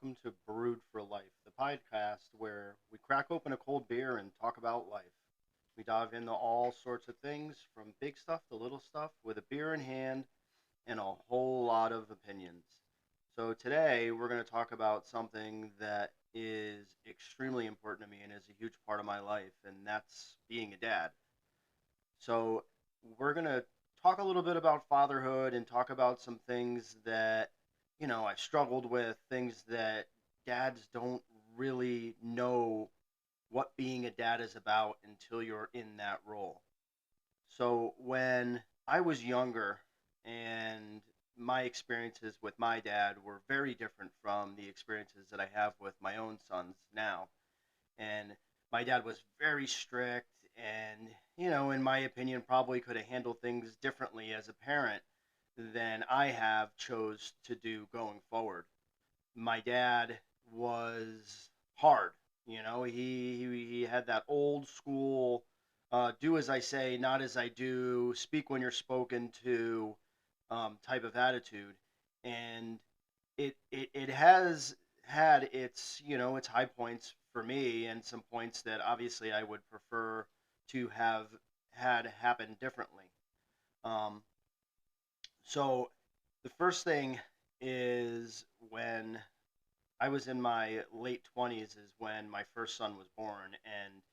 welcome to Brewed for Life, the podcast where we crack open a cold beer and talk about life. We dive into all sorts of things, from big stuff to little stuff, with a beer in hand and a whole lot of opinions. So today we're going to talk about something that is extremely important to me and is a huge part of my life, and that's being a dad. So we're going to talk a little bit about fatherhood and talk about some things that, I struggled with, things that dads don't really know what being a dad is about until you're in that role. So when I was younger and my experiences with my dad were very different from the experiences that I have with my own sons now. And my dad was very strict and, in my opinion, probably could have handled things differently as a parent than I have chose to do going forward. My dad was hard. He had that old school, do as I say, not as I do, speak when you're spoken to, type of attitude, and it has had its high points for me and some points that obviously I would prefer to have had happen differently. Um, so the first thing is when I was in my late 20s is when my first son was born. And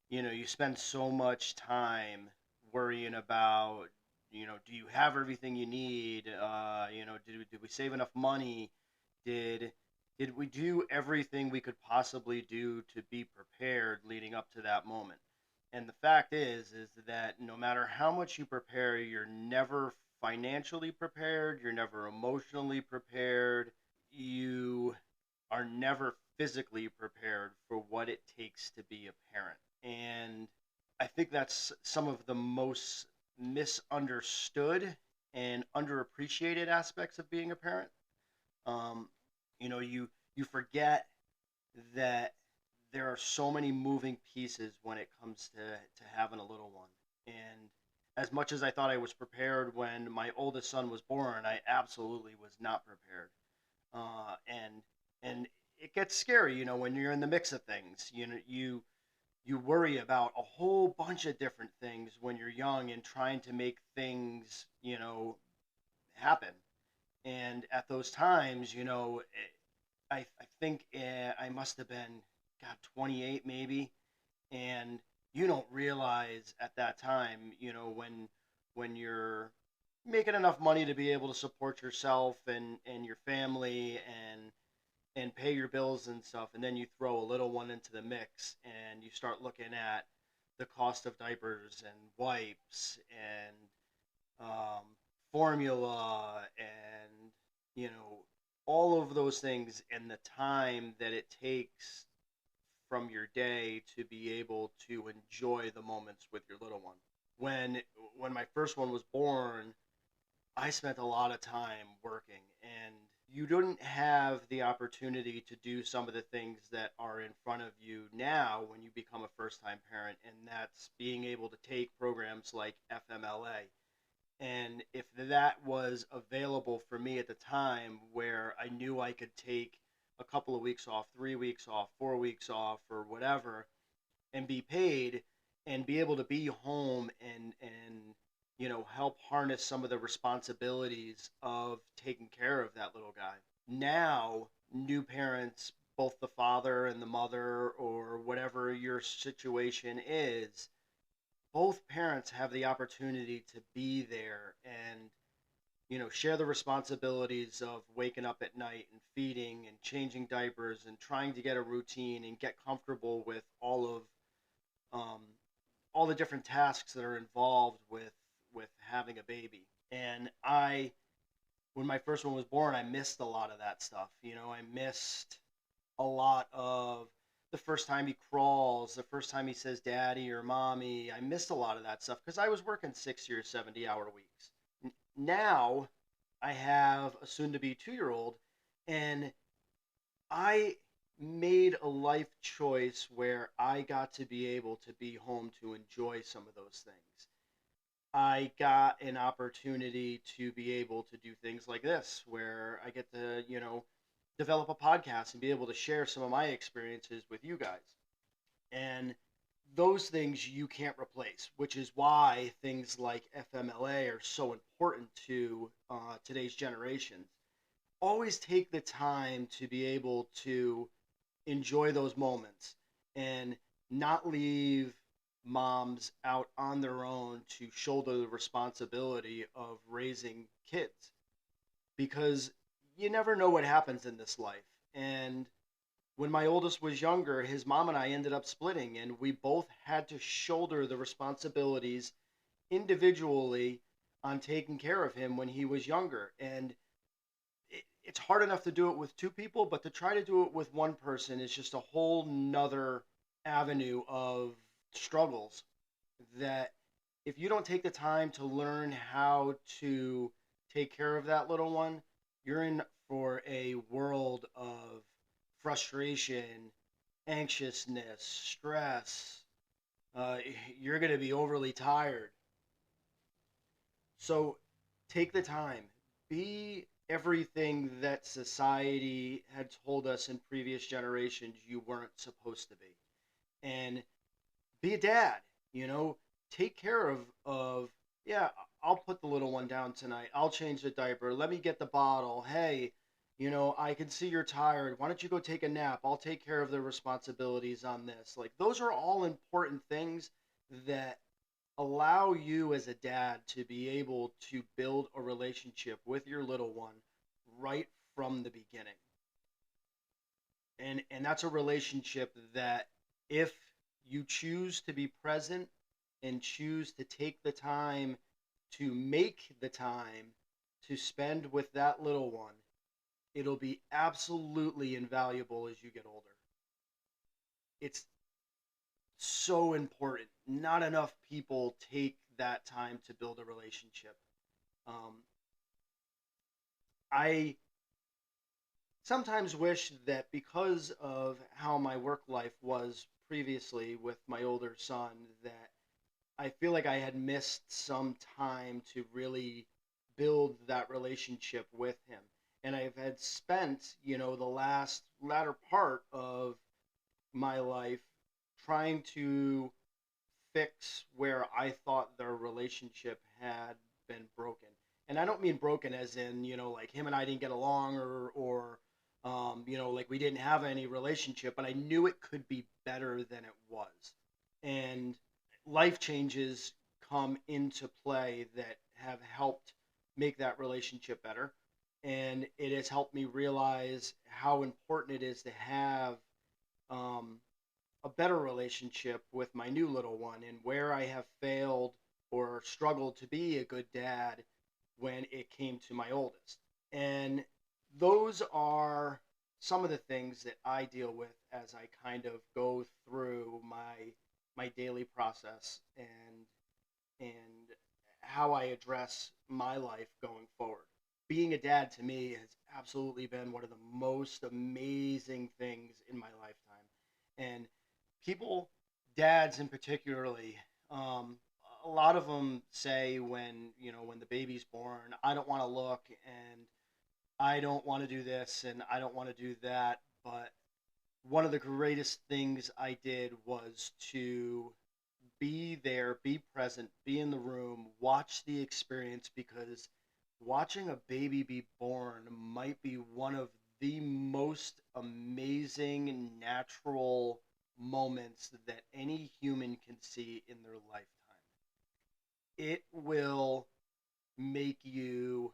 you spend so much time worrying about, do you have everything you need? Did we save enough money? Did did we do everything we could possibly do to be prepared leading up to that moment? And the fact is that no matter how much you prepare, you're never financially prepared, you're never emotionally prepared, you are never physically prepared for what it takes to be a parent. And I think that's some of the most misunderstood and underappreciated aspects of being a parent. Um, you forget that there are so many moving pieces when it comes to having a little one. And as much as I thought I was prepared when my oldest son was born, I absolutely was not prepared. And it gets scary, when you're in the mix of things. You worry about a whole bunch of different things when you're young and trying to make things, happen. And at those times, I think I must have been, God, 28 maybe, and you don't realize at that time, when you're making enough money to be able to support yourself and your family and pay your bills and stuff, and then you throw a little one into the mix and you start looking at the cost of diapers and wipes and um, formula and all of those things and the time that it takes from your day to be able to enjoy the moments with your little one. When my first one was born, I spent a lot of time working, and you didn't have the opportunity to do some of the things that are in front of you now when you become a first time parent, and that's being able to take programs like FMLA. And if that was available for me at the time, where I knew I could take a couple of weeks off, 3 weeks off, 4 weeks off, or whatever, and be paid and be able to be home and help harness some of the responsibilities of taking care of that little guy. Now, new parents, both the father and the mother, or whatever your situation is, both parents have the opportunity to be there and share the responsibilities of waking up at night and feeding and changing diapers and trying to get a routine and get comfortable with um, all the different tasks that are involved with having a baby. And when my first one was born, I missed a lot of that stuff. I missed a lot of the first time he crawls, the first time he says daddy or mommy. I missed a lot of that stuff because I was working 60 or 70-hour weeks. Now I have a soon to be 2-year old, and I made a life choice where I got to be able to be home to enjoy some of those things. I got an opportunity to be able to do things like this, where I get to, develop a podcast and be able to share some of my experiences with you guys. And those things you can't replace, which is why things like FMLA are so important to today's generations. Always take the time to be able to enjoy those moments and not leave moms out on their own to shoulder the responsibility of raising kids, because you never know what happens in this life. And when my oldest was younger, his mom and I ended up splitting, and we both had to shoulder the responsibilities individually on taking care of him when he was younger. And it's hard enough to do it with two people, but to try to do it with one person is just a whole nother avenue of struggles that, if you don't take the time to learn how to take care of that little one, you're in for a world of frustration, anxiousness, stress. Uh, you're going to be overly tired. So take the time. Be everything that society had told us in previous generations you weren't supposed to be. And be a dad, you know, take care of yeah, I'll put the little one down tonight. I'll change the diaper. Let me get the bottle. Hey, I can see you're tired. Why don't you go take a nap? I'll take care of the responsibilities on this. Like, those are all important things that allow you as a dad to be able to build a relationship with your little one right from the beginning. And that's a relationship that, if you choose to be present and choose to take the time to make the time to spend with that little one, it'll be absolutely invaluable as you get older. It's so important. Not enough people take that time to build a relationship. Um, I sometimes wish that, because of how my work life was previously with my older son, that I feel like I had missed some time to really build that relationship with him. And I've had spent, the latter part of my life trying to fix where I thought their relationship had been broken. And I don't mean broken as in, like him and I didn't get along, or like we didn't have any relationship, but I knew it could be better than it was. And life changes come into play that have helped make that relationship better. And it has helped me realize how important it is to have um, a better relationship with my new little one, and where I have failed or struggled to be a good dad when it came to my oldest. And those are some of the things that I deal with as I kind of go through my daily process, and how I address my life going forward. Being a dad to me has absolutely been one of the most amazing things in my lifetime. And people, dads in particularly, um, a lot of them say, when the baby's born, I don't want to look, and I don't want to do this, and I don't want to do that. But one of the greatest things I did was to be there, be present, be in the room, watch the experience, because watching a baby be born might be one of the most amazing natural moments that any human can see in their lifetime. It will make you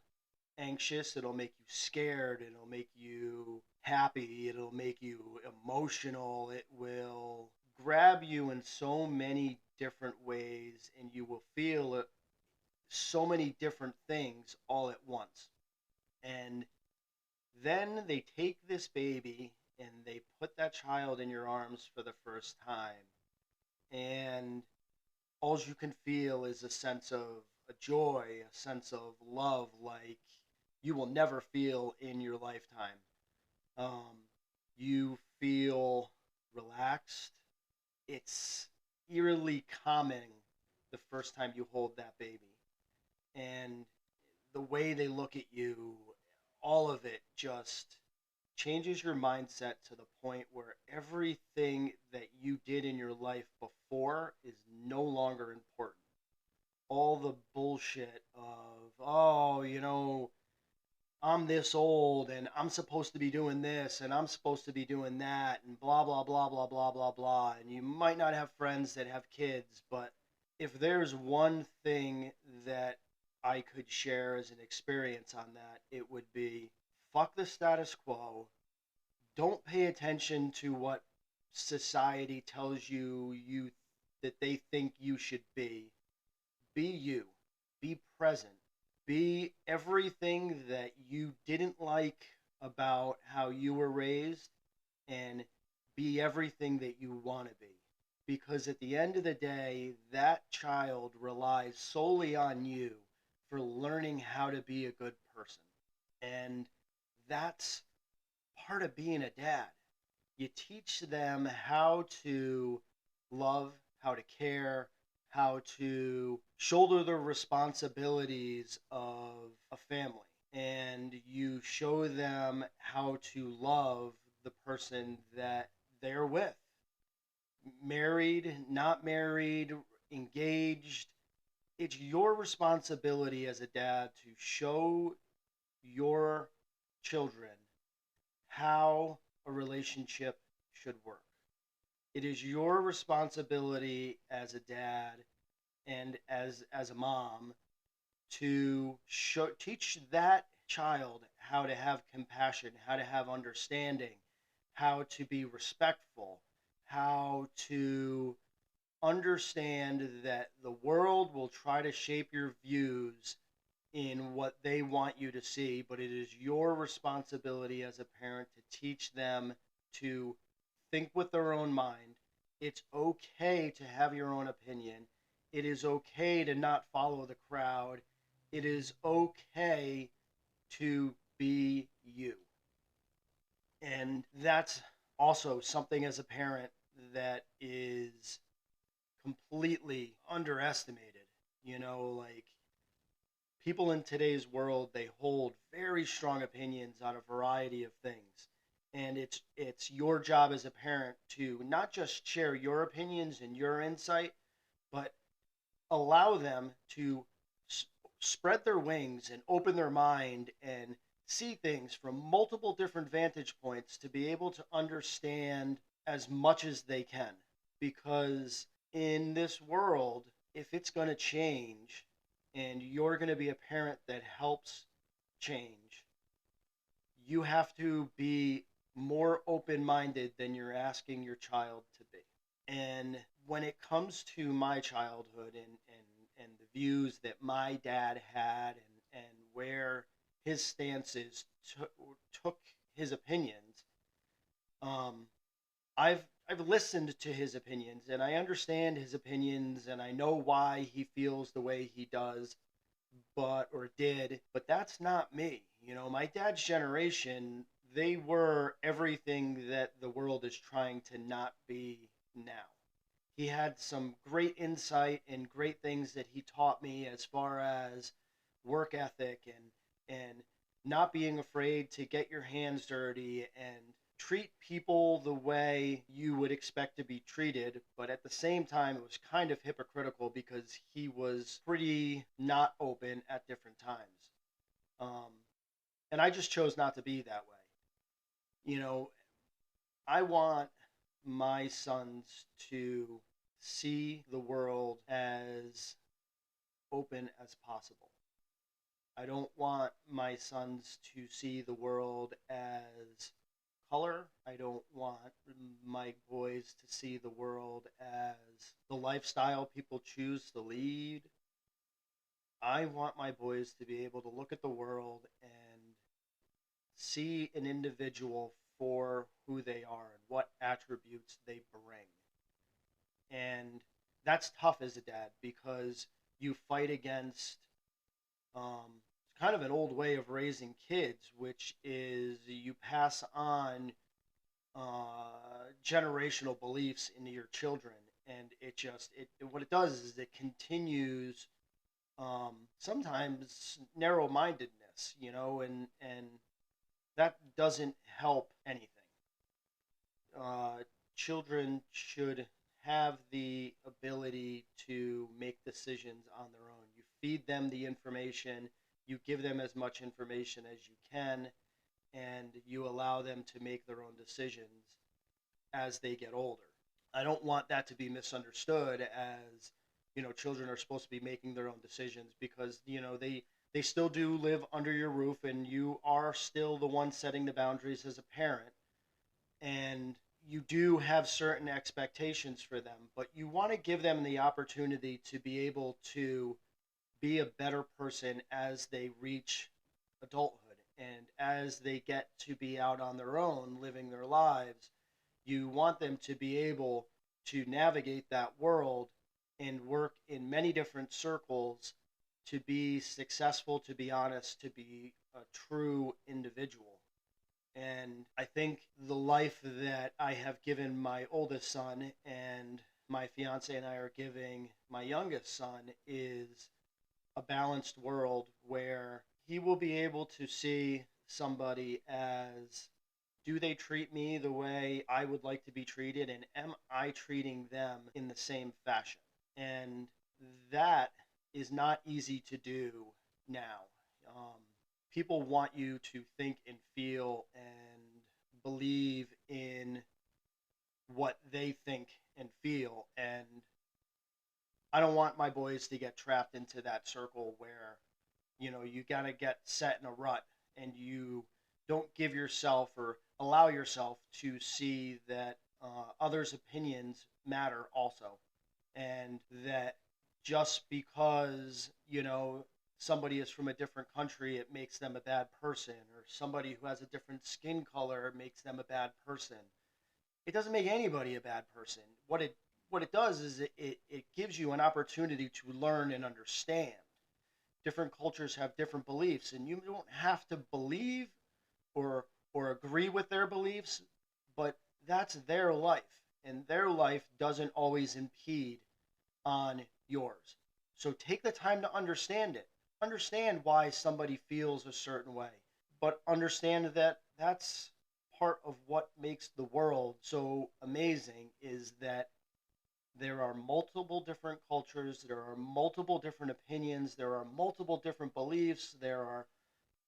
anxious, it'll make you scared, it'll make you happy, it'll make you emotional, it will grab you in so many different ways, and you will feel so many different things all at once. And then they take this baby and they put that child in your arms for the first time, and all you can feel is a sense of a joy, a sense of love, like you will never feel in your lifetime. Um, you feel relaxed. It's eerily calming the first time you hold that baby. And the way they look at you, all of it just changes your mindset to the point where everything that you did in your life before is no longer important. All the bullshit of, oh, I'm this old and I'm supposed to be doing this and I'm supposed to be doing that and blah, blah, blah, blah, blah, blah, blah. And you might not have friends that have kids, but if there's one thing that I could share as an experience on that, it would be fuck the status quo. Don't pay attention to what society tells you that they think you should be. Be you. Be present. Be everything that you didn't like about how you were raised, and be everything that you want to be. Because at the end of the day, that child relies solely on you for learning how to be a good person. And that's part of being a dad. You teach them how to love, how to care, how to shoulder the responsibilities of a family. And you show them how to love the person that they're with. Married, not married, engaged. It's your responsibility as a dad to show your children how a relationship should work. It is your responsibility as a dad and as a mom to teach that child how to have compassion, how to have understanding, how to be respectful, how to understand that the world will try to shape your views in what they want you to see, but it is your responsibility as a parent to teach them to think with their own mind. It's okay to have your own opinion. It is okay to not follow the crowd. It is okay to be you. And that's also something as a parent that is completely underestimated. Like, people in today's world, they hold very strong opinions on a variety of things, and it's your job as a parent to not just share your opinions and your insight, but allow them to spread their wings and open their mind and see things from multiple different vantage points to be able to understand as much as they can. Because in this world, if it's going to change and you're going to be a parent that helps change, you have to be more open minded than you're asking your child to be. And when it comes to my childhood and the views that my dad had, and where his stances took his opinions, um, I've listened to his opinions and I understand his opinions and I know why he feels the way he does, or did, but that's not me. My dad's generation, they were everything that the world is trying to not be now. He had some great insight and great things that he taught me as far as work ethic and not being afraid to get your hands dirty and treat people the way you would expect to be treated. But at the same time, it was kind of hypocritical because he was pretty not open at different times. Um, and I just chose not to be that way. You know, I want my sons to see the world as open as possible. I don't want my sons to see the world as color. I don't want my boys to see the world as the lifestyle people choose to lead. I want my boys to be able to look at the world and see an individual for who they are and what attributes they bring. And that's tough as a dad because you fight against kind of an old way of raising kids, which is you pass on generational beliefs into your children, and what it does is it continues sometimes narrow mindedness, and that doesn't help anything. uh, Children should have the ability to make decisions on their own. You feed them the information, you give them as much information as you can, and you allow them to make their own decisions as they get older. I don't want that to be misunderstood as, children are supposed to be making their own decisions, because, they still do live under your roof, and you are still the one setting the boundaries as a parent, and you do have certain expectations for them, but you want to give them the opportunity to be able to be a better person as they reach adulthood and as they get to be out on their own living their lives. You want them to be able to navigate that world and work in many different circles to be successful, to be honest, to be a true individual. And I think the life that I have given my oldest son and my fiance and I are giving my youngest son is a balanced world where he will be able to see somebody as, do they treat me the way I would like to be treated, and am I treating them in the same fashion? And that is not easy to do now. Um, People want you to think and feel and believe in what they think and feel. And I don't want my boys to get trapped into that circle where, you got to get set in a rut and you don't give yourself or allow yourself to see that others' opinions matter also. And that just because, somebody is from a different country, it makes them a bad person, or somebody who has a different skin color makes them a bad person. It doesn't make anybody a bad person. What it does is it gives you an opportunity to learn and understand. Different cultures have different beliefs, and you don't have to believe or agree with their beliefs, but that's their life, and their life doesn't always impede on yours. So take the time to understand it. Understand why somebody feels a certain way, but understand that that's part of what makes the world so amazing, is that there are multiple different cultures, there are multiple different opinions, there are multiple different beliefs, there are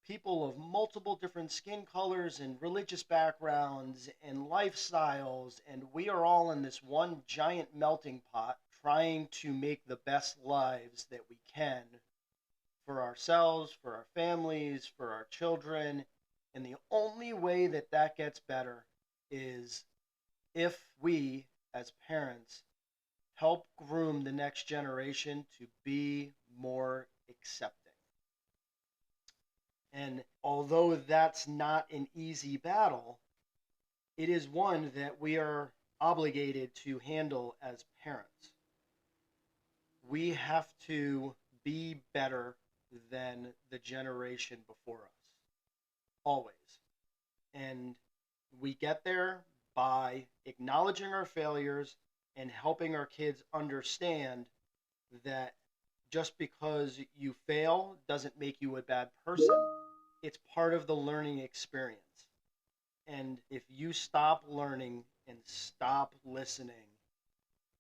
people of multiple different skin colors and religious backgrounds and lifestyles, and we are all in this one giant melting pot trying to make the best lives that we can for ourselves, for our families, for our children. And the only way that that gets better is if we, as parents, help groom the next generation to be more accepting. And although that's not an easy battle, it is one that we are obligated to handle as parents. We have to be better than the generation before us, always. And we get there by acknowledging our failures and helping our kids understand that just because you fail doesn't make you a bad person. It's part of the learning experience. And if you stop learning and stop listening,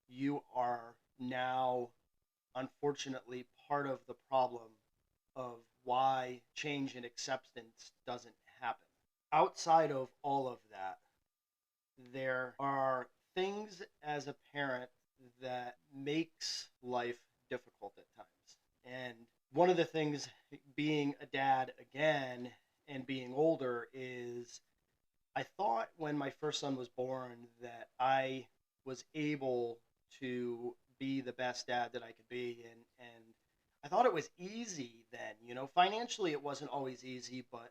you are now, unfortunately, part of the problem of why change and acceptance doesn't happen. Outside of all of that, there are things as a parent that makes life difficult at times. And one of the things, being a dad again and being older, is I thought when my first son was born that I was able to be the best dad that I could be, and I thought it was easy then. Financially it wasn't always easy, but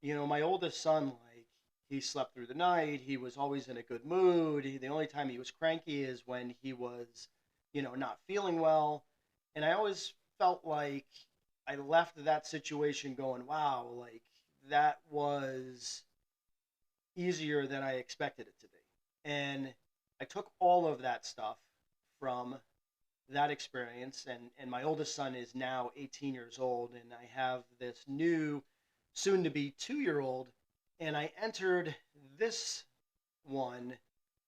my oldest son, like, he slept through the night. He was always in a good mood. The only time he was cranky is when he was, not feeling well. And I always felt like I left that situation going, wow, like that was easier than I expected it to be. And I took all of that stuff from that experience, and my oldest son is now 18 years old, and I have this new, soon to be 2-year old And I entered this one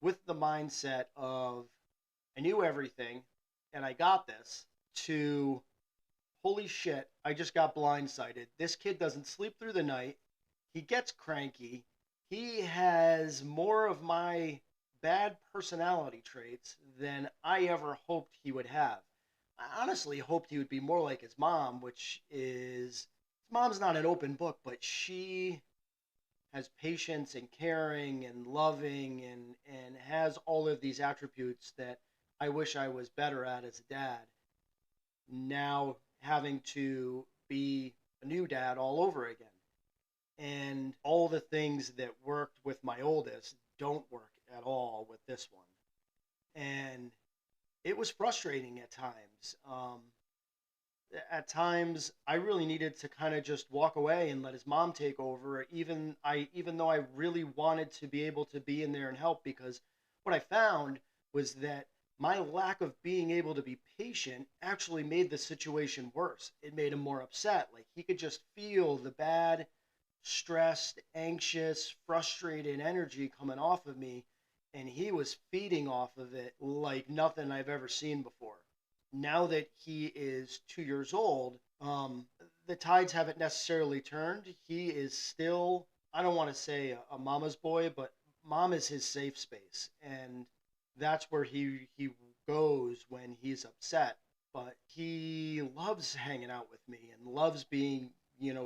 with the mindset of I knew everything and I got this to holy shit, I just got blindsided. This kid doesn't sleep through the night. He gets cranky. He has more of my bad personality traits than I ever hoped he would have. I honestly hoped he would be more like his mom, which is his mom's not an open book, but she has patience and caring and loving and has all of these attributes that I wish I was better at as a dad. Now having to be a new dad all over again. And all the things that worked with my oldest don't work at all with this one. And it was frustrating at times. At times, I really needed to kind of just walk away and let his mom take over. Even though I really wanted to be able to be in there and help, because what I found was that my lack of being able to be patient actually made the situation worse. It made him more upset. Like he could just feel the bad, stressed, anxious, frustrated energy coming off of me, and he was feeding off of it like nothing I've ever seen before. Now that he is 2 years old, the tides haven't necessarily turned. He is still, I don't want to say a mama's boy, but mom is his safe space. And that's where he goes when he's upset. But he loves hanging out with me and loves being,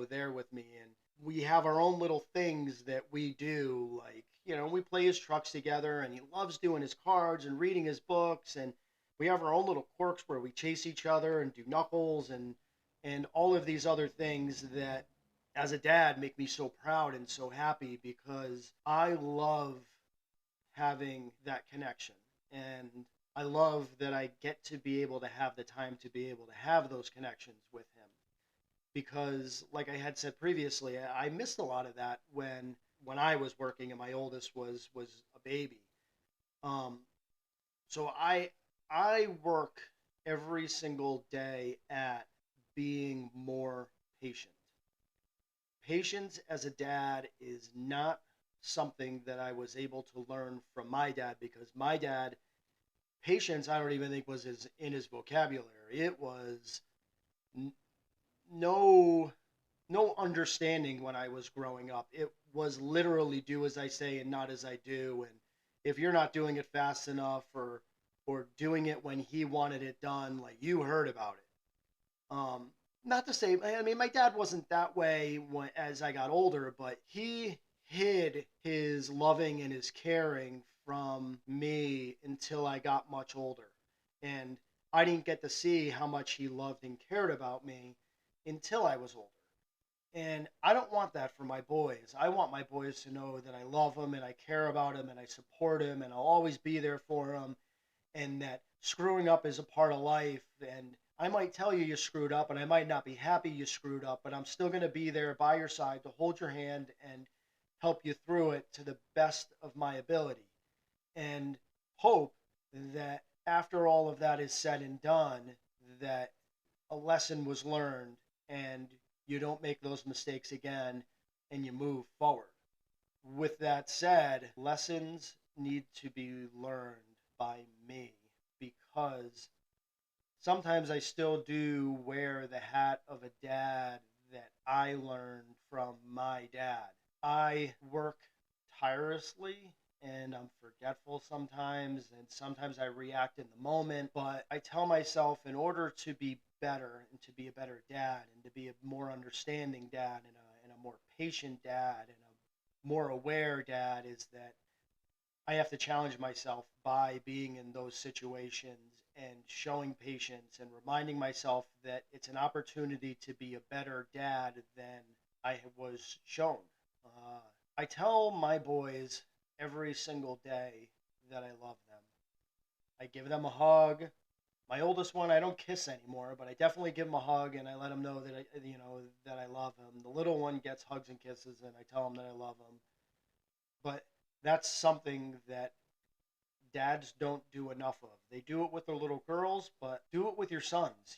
there with me. And we have our own little things that we do. Like, we play his trucks together and he loves doing his cards and reading his books. And we have our own little quirks where we chase each other and do knuckles and all of these other things that as a dad make me so proud and so happy because I love having that connection. And I love that I get to be able to have the time to be able to have those connections with him. Because like I had said previously, I missed a lot of that when I was working and my oldest was a baby. Um, so I work every single day at being more patient. Patience as a dad is not something that I was able to learn from my dad because my dad, patience, I don't even think was in his vocabulary. It was n- no no understanding when I was growing up. It was literally do as I say and not as I do. And if you're not doing it fast enough or doing it when he wanted it done, like you heard about it. Not to say, I mean, my dad wasn't that way as I got older, but he hid his loving and his caring from me until I got much older. And I didn't get to see how much he loved and cared about me until I was older. And I don't want that for my boys. I want my boys to know that I love them and I care about them and I support them and I'll always be there for them and that screwing up is a part of life. And I might tell you you screwed up and I might not be happy you screwed up, but I'm still going to be there by your side to hold your hand and help you through it to the best of my ability. And hope that after all of that is said and done, that a lesson was learned and you don't make those mistakes again and you move forward. With that said, lessons need to be learned by me because sometimes I still do wear the hat of a dad that I learned from my dad. I work tirelessly and I'm forgetful sometimes, and sometimes I react in the moment. But I tell myself, in order to be better and to be a better dad and to be a more understanding dad and a more patient dad and a more aware dad, is that I have to challenge myself by being in those situations and showing patience and reminding myself that it's an opportunity to be a better dad than I was shown. Uh, I tell my boys every single day that I love them. I give them a hug. My oldest one, I don't kiss anymore, but I definitely give him a hug and I let him know that that I love him. The little one gets hugs and kisses, and I tell him that I love him. But that's something that dads don't do enough of. They do it with their little girls, but do it with your sons.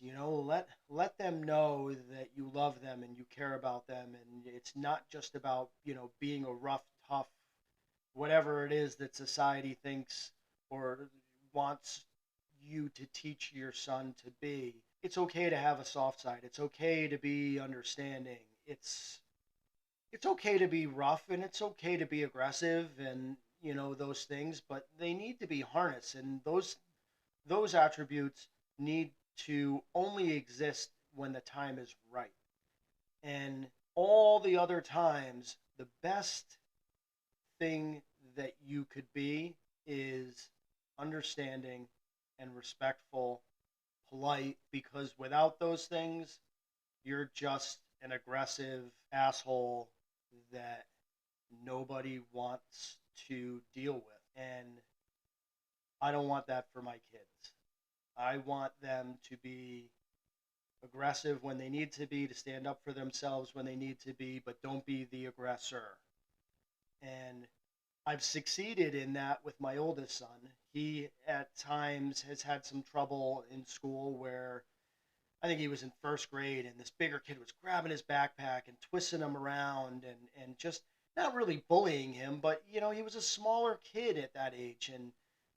Let them know that you love them and you care about them, and it's not just about being a rough, tough, whatever it is that society thinks or wants you to teach your son to be. It's okay to have a soft side. It's okay to be understanding. It's okay to be rough and it's okay to be aggressive and those things, but they need to be harnessed, and those attributes need to only exist when the time is right. And all the other times, the best thing that you could be is understanding and respectful, polite, because without those things, you're just an aggressive asshole that nobody wants to deal with. And I don't want that for my kids. I want them to be aggressive when they need to be, to stand up for themselves when they need to be, but don't be the aggressor. And I've succeeded in that with my oldest son. He at times has had some trouble in school where I think he was in first grade and this bigger kid was grabbing his backpack and twisting him around and just not really bullying him, but he was a smaller kid at that age,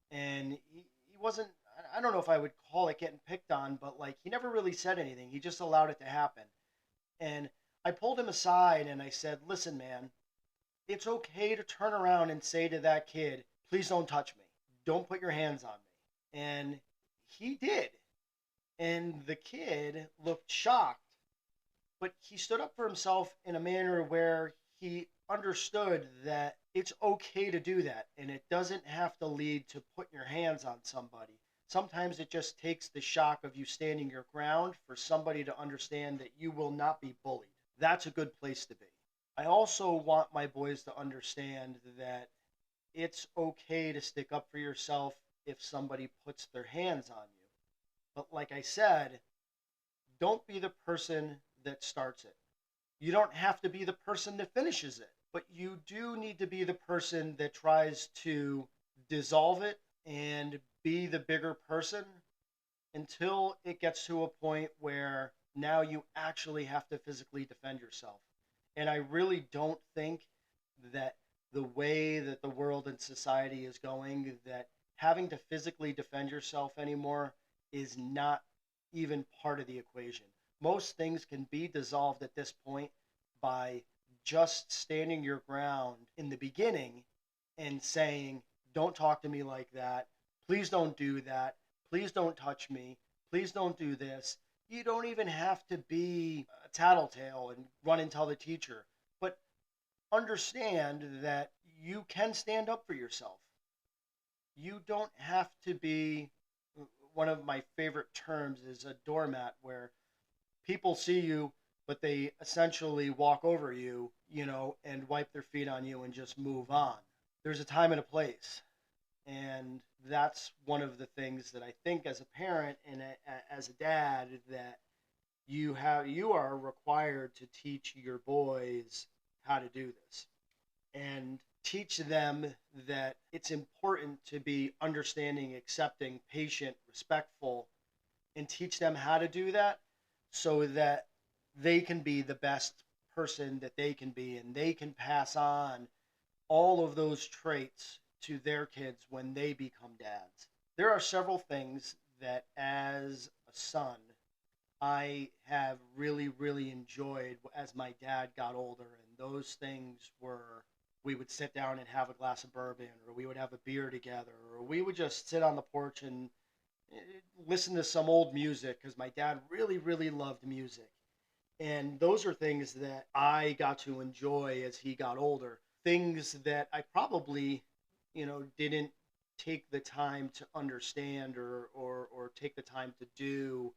and he wasn't, I don't know if I would call it getting picked on, but like he never really said anything. He just allowed it to happen. And I pulled him aside and I said, "Listen, man, it's okay to turn around and say to that kid, please don't touch me. Don't put your hands on me." And he did. And the kid looked shocked, but he stood up for himself in a manner where he understood that it's okay to do that. And it doesn't have to lead to putting your hands on somebody. Sometimes it just takes the shock of you standing your ground for somebody to understand that you will not be bullied. That's a good place to be. I also want my boys to understand that it's okay to stick up for yourself if somebody puts their hands on you. But like I said, don't be the person that starts it. You don't have to be the person that finishes it, but you do need to be the person that tries to dissolve it and be the bigger person until it gets to a point where now you actually have to physically defend yourself. And I really don't think that the way that the world and society is going, that having to physically defend yourself anymore is not even part of the equation. Most things can be dissolved at this point by just standing your ground in the beginning and saying, don't talk to me like that. Please don't do that. Please don't touch me. Please don't do this. You don't even have to be a tattletale and run and tell the teacher, but understand that you can stand up for yourself. You don't have to be, one of my favorite terms is a doormat, where people see you, but they essentially walk over you, and wipe their feet on you and just move on. There's a time and a place. And that's one of the things that I think as a parent and as a dad, that you are required to teach your boys how to do this, and teach them that it's important to be understanding, accepting, patient, respectful, and teach them how to do that so that they can be the best person that they can be, and they can pass on all of those traits to their kids when they become dads. There are several things that as a son I have really, really enjoyed as my dad got older. And those things were, we would sit down and have a glass of bourbon, or we would have a beer together, or we would just sit on the porch and eh, listen to some old music, because my dad really, really loved music. And those are things that I got to enjoy as he got older. Things that I probably, didn't take the time to understand, or take the time to do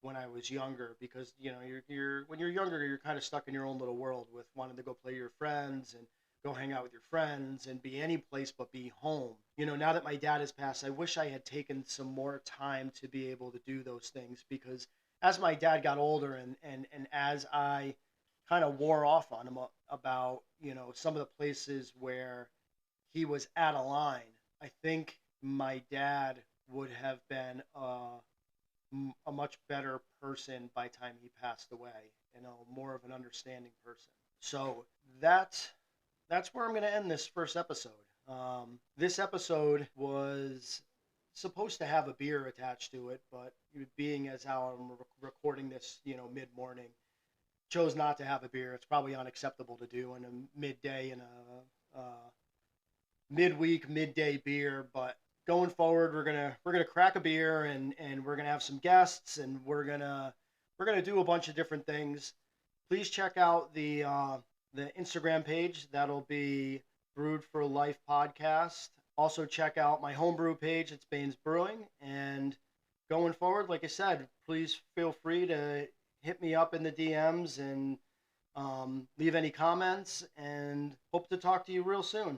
when I was younger, because you're when you're younger, you're kind of stuck in your own little world with wanting to go play with your friends and go hang out with your friends and be any place but be home. Now that my dad has passed, I wish I had taken some more time to be able to do those things, because as my dad got older, and as I kind of wore off on him about some of the places where he was out of line, I think my dad would have been a much better person by the time he passed away. More of an understanding person. So that's that's where I'm going to end this first episode. This episode was supposed to have a beer attached to it, but being as how I'm recording this, mid morning, chose not to have a beer. It's probably unacceptable to do in a midday and a midweek, midday beer. But going forward, we're gonna crack a beer and we're gonna have some guests and we're gonna do a bunch of different things. Please check out the Instagram page. That'll be Brewed for Life podcast. Also check out my homebrew page. It's Baines Brewing. And going forward, like I said, please feel free to hit me up in the DMs and leave any comments. And hope to talk to you real soon.